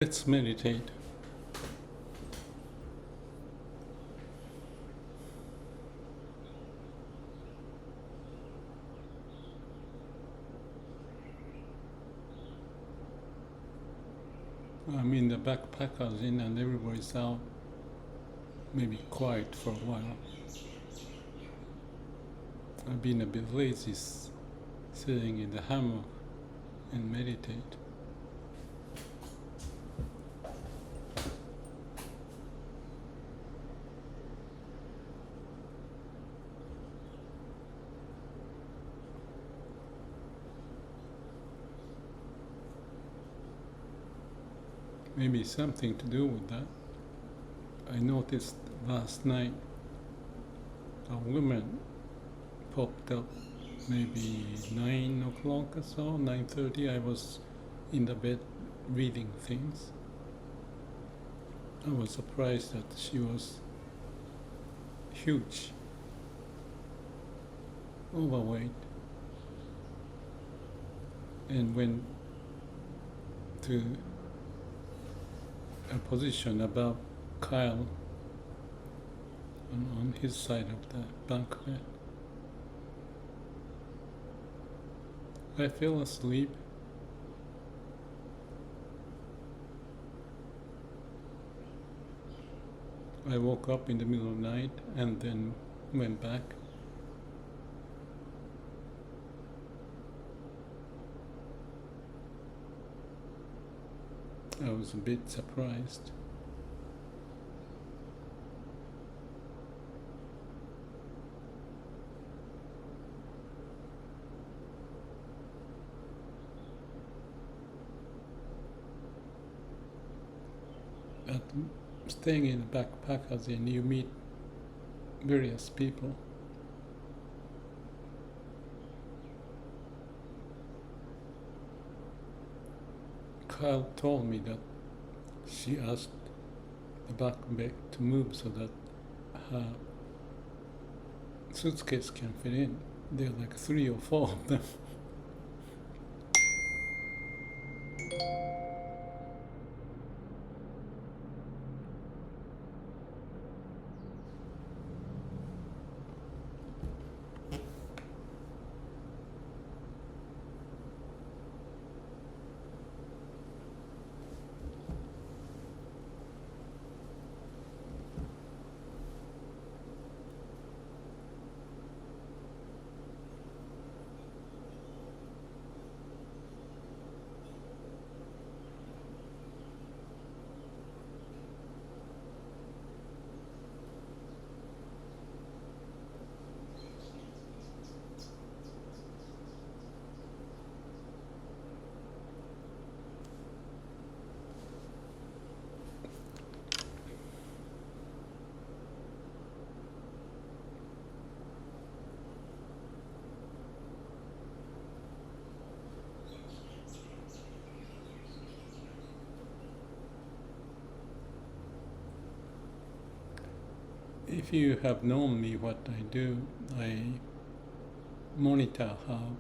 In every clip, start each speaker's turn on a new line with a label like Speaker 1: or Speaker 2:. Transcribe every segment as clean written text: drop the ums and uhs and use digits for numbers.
Speaker 1: Let's meditate. I'm in the backpackers in and everybody's out, maybe quiet for a while. I've been a bit lazy sitting in the hammock and meditate. Maybe something to do with that. I noticed last night a woman popped up maybe 9 o'clock or so, 9:30. I was in the bed reading things. I was surprised that she was huge, overweight, and went to a position above Kyle on his side of the bunk bed. I fell asleep. I woke up in the middle of the night and then went back. I was a bit surprised. But staying in the backpackers and you meet various people. Kyle told me that she asked the back bed to move so that her suitcase can fit in. There are like 3 or 4 of them. If you have known me, what I do, I monitor how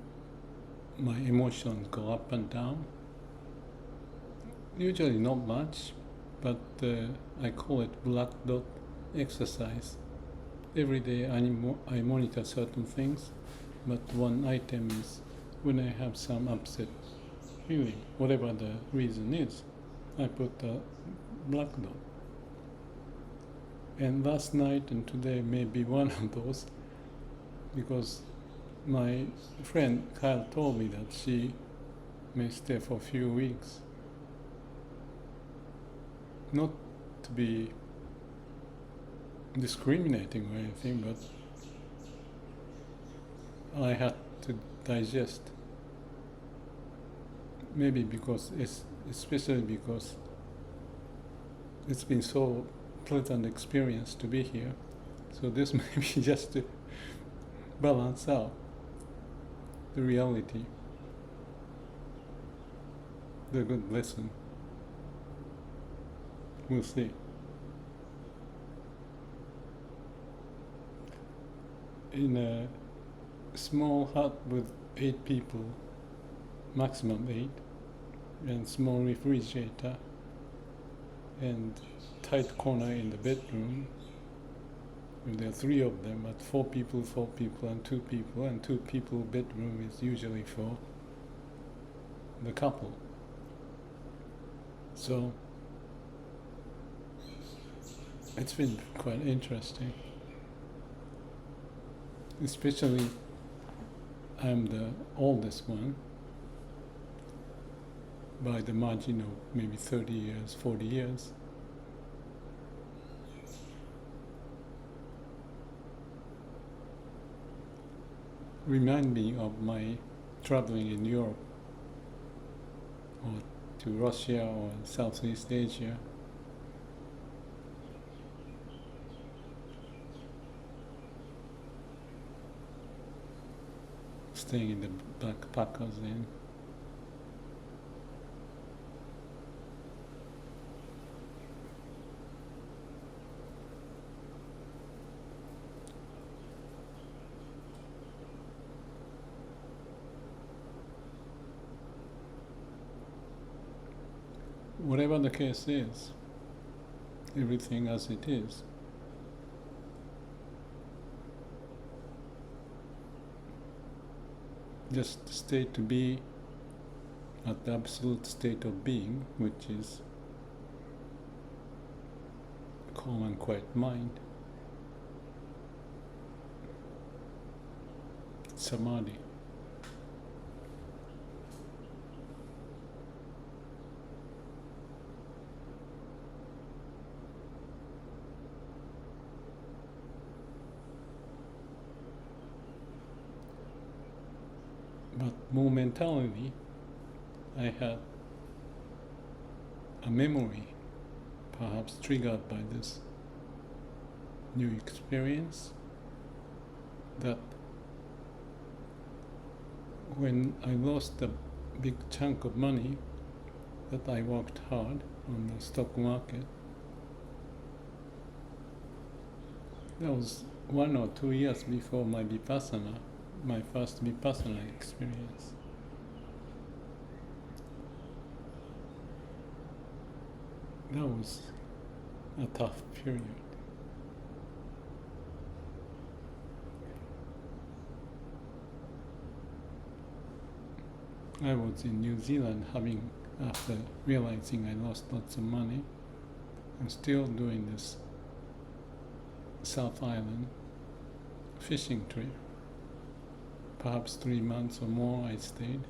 Speaker 1: my emotions go up and down. Usually not much, but I call it black dot exercise. Every day I monitor certain things, but one item is when I have some upset feeling, whatever the reason is, I put a black dot. And last night and today may be one of those, because my friend Kyle told me that she may stay for a few weeks. Not to be discriminating or anything, but I had to digest. Maybe especially because it's been so pleasant experience to be here. So this may be just to balance out the reality, the good lesson. We'll see. In a small hut with 8 people, maximum 8, and small refrigerator, and tight corner in the bedroom. And there are three of them, but four people, and two people bedroom is usually for the couple. So it's been quite interesting. Especially I'm the oldest one by the margin of maybe 30 years, 40 years. Remind me of my traveling in Europe or to Russia or Southeast Asia. Staying in the backpackers inn. Whatever the case is, everything as it is. Just stay to be at the absolute state of being, which is calm and quiet mind. Samadhi. But momentarily, I had a memory, perhaps triggered by this new experience, that when I lost a big chunk of money that I worked hard on the stock market, that was 1 or 2 years before my Vipassana, my first Vipassana experience. That was a tough period. I was in New Zealand after realizing I lost lots of money, and still doing this South Island fishing trip. Perhaps 3 months or more I stayed.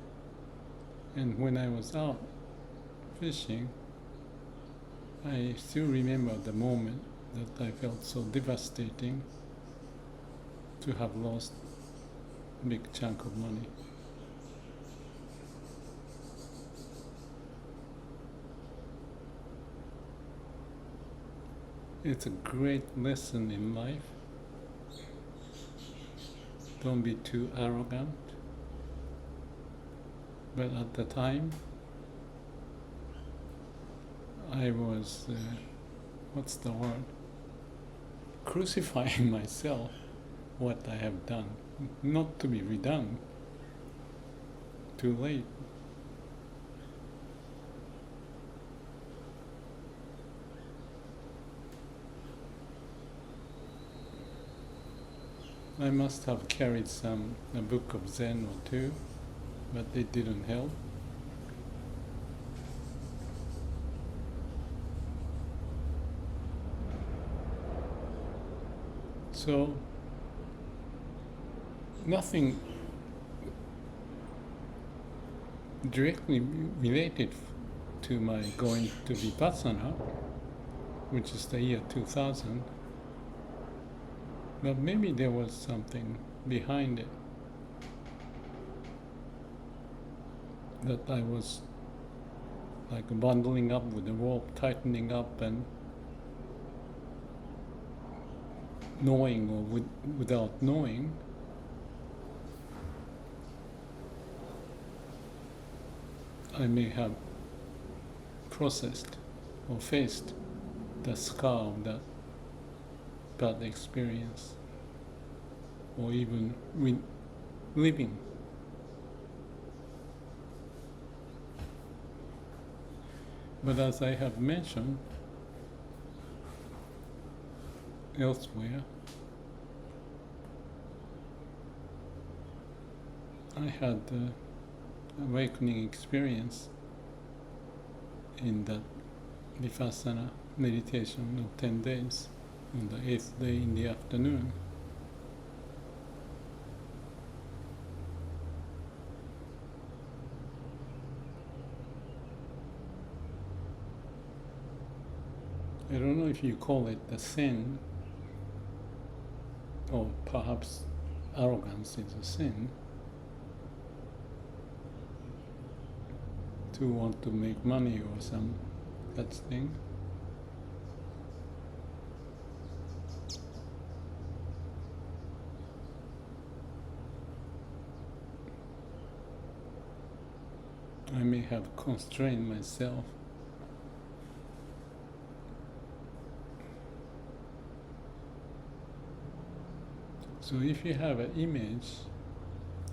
Speaker 1: And when I was out fishing, I still remember the moment that I felt so devastating to have lost a big chunk of money. It's a great lesson in life. Don't be too arrogant. But at the time, I was, what's the word? Crucifying myself, what I have done. Not to be redone. Too late. I must have carried a book of Zen or two, but it didn't help. So, nothing directly related to my going to Vipassana, which is the year 2000, but maybe there was something behind it, that I was like bundling up with the rope, tightening up, and knowing or without knowing, I may have processed or faced the scar of that bad experience, or even living. But as I have mentioned, elsewhere. I had the awakening experience in that Vipassana meditation of 10 days, on the 8th day in the afternoon. I don't know if you call it a sin, or perhaps arrogance is a sin, to want to make money or some such thing. I may have constrained myself. So if you have an image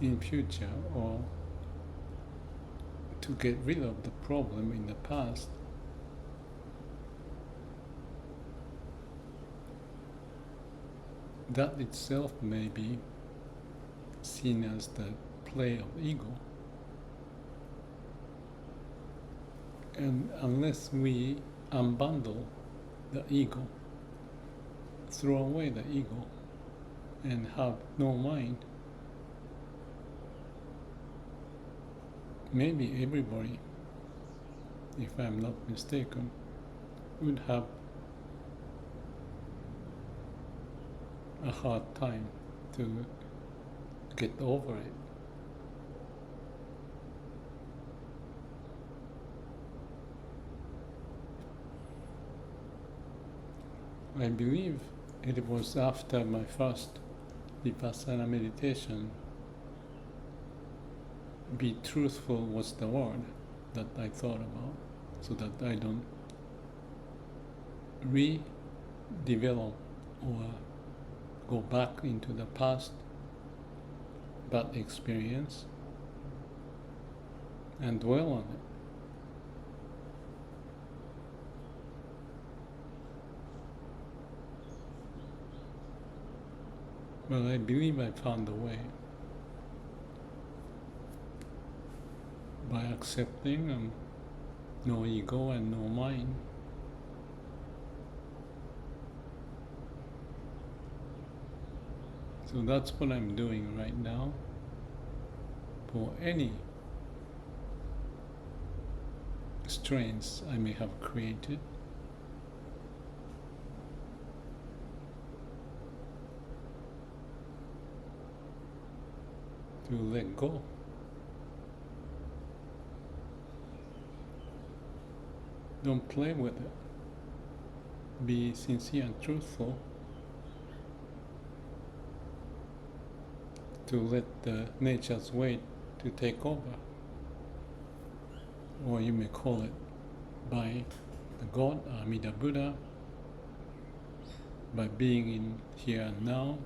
Speaker 1: in future, or to get rid of the problem in the past, that itself may be seen as the play of ego. And unless we unbundle the ego, throw away the ego, and have no mind, maybe everybody, if I'm not mistaken, would have a hard time to get over it. I believe it was after my first Vipassana meditation, be truthful was the word that I thought about, so that I don't redevelop or go back into the past bad experience and dwell on it. But I believe I found a way by accepting no ego and no mind. So that's what I'm doing right now. For any strains I may have created, to let go. Don't play with it. Be sincere and truthful. To let the nature's weight to take over. Or you may call it by the God, Amida Buddha, by being in here and now,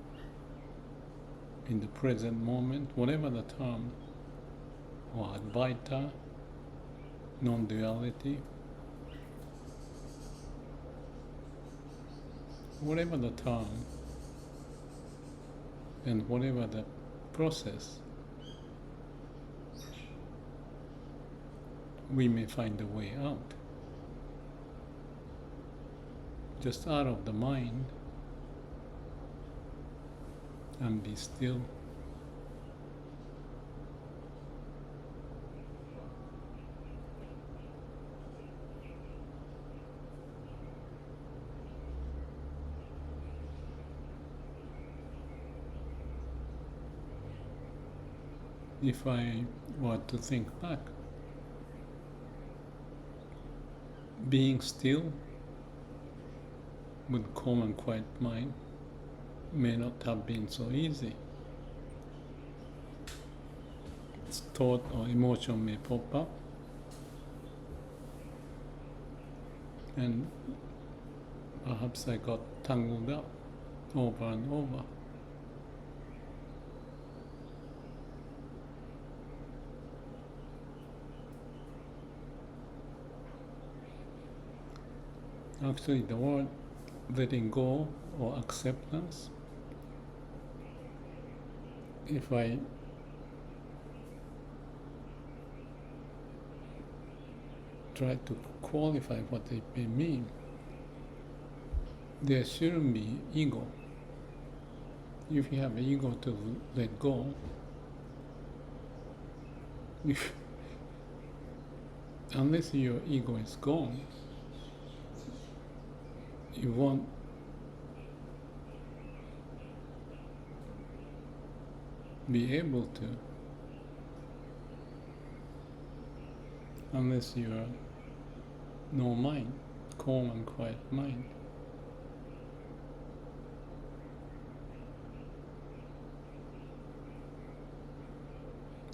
Speaker 1: in the present moment, whatever the term, or Advaita, non-duality, whatever the term, and whatever the process, we may find a way out. Just out of the mind, and be still. If I were to think back, being still with calm and quiet mind may not have been so easy. Thought or emotion may pop up, and perhaps I got tangled up over and over. Actually, the word letting go or acceptance. If I try to qualify what it may mean, there shouldn't be ego. If you have ego to let go, unless your ego is gone, you won't be able to, unless you are no mind, calm and quiet mind.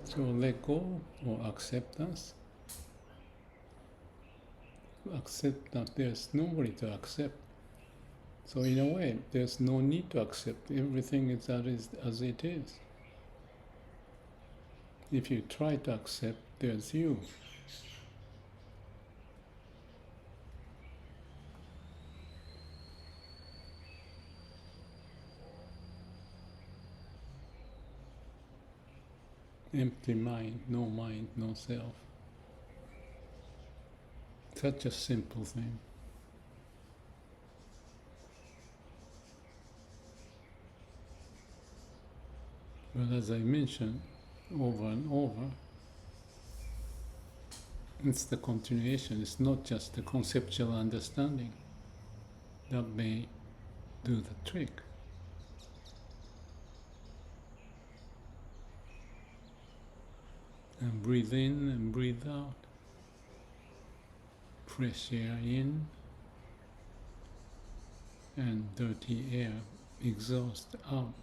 Speaker 1: So let go or acceptance. Accept that there's nobody to accept. So in a way, there's no need to accept. Everything is as it is. If you try to accept, there's you. Empty mind, no self. Such a simple thing. But as I mentioned over and over, it's the continuation, it's not just the conceptual understanding that may do the trick. And breathe in and breathe out. Fresh air in and dirty air, exhaust out.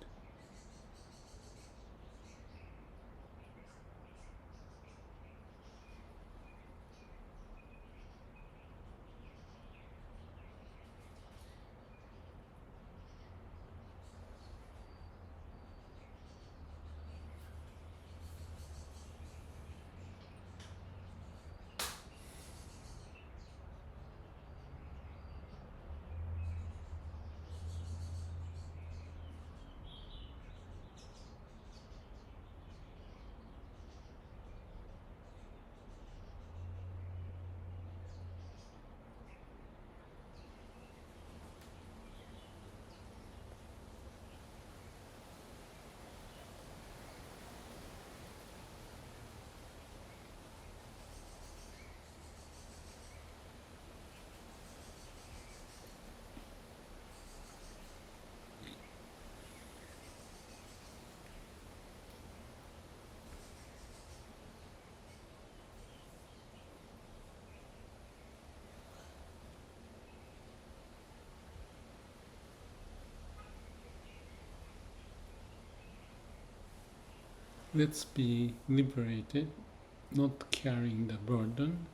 Speaker 1: Let's be liberated, not carrying the burden,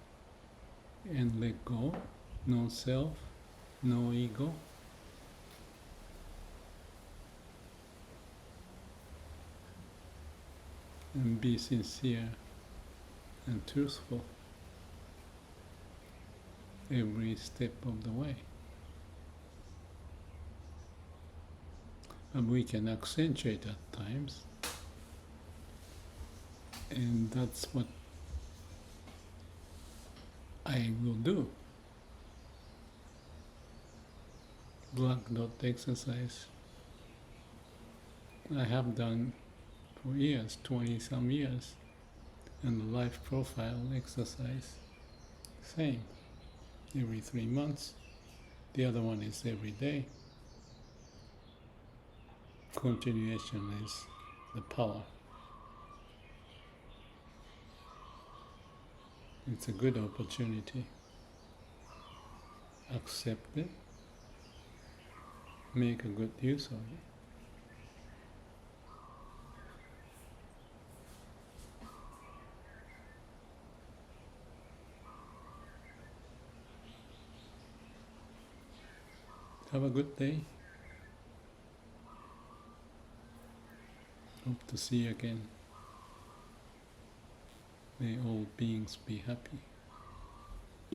Speaker 1: and let go. No self, no ego. And be sincere and truthful every step of the way. And we can accentuate at times, and that's what I will do. Black dot exercise I have done for years, 20 some years, and the life profile exercise, same, every 3 months. The other one is every day. Continuation is the power. It's a good opportunity. Accept it. Make a good use of it. Have a good day. Hope to see you again. May all beings be happy.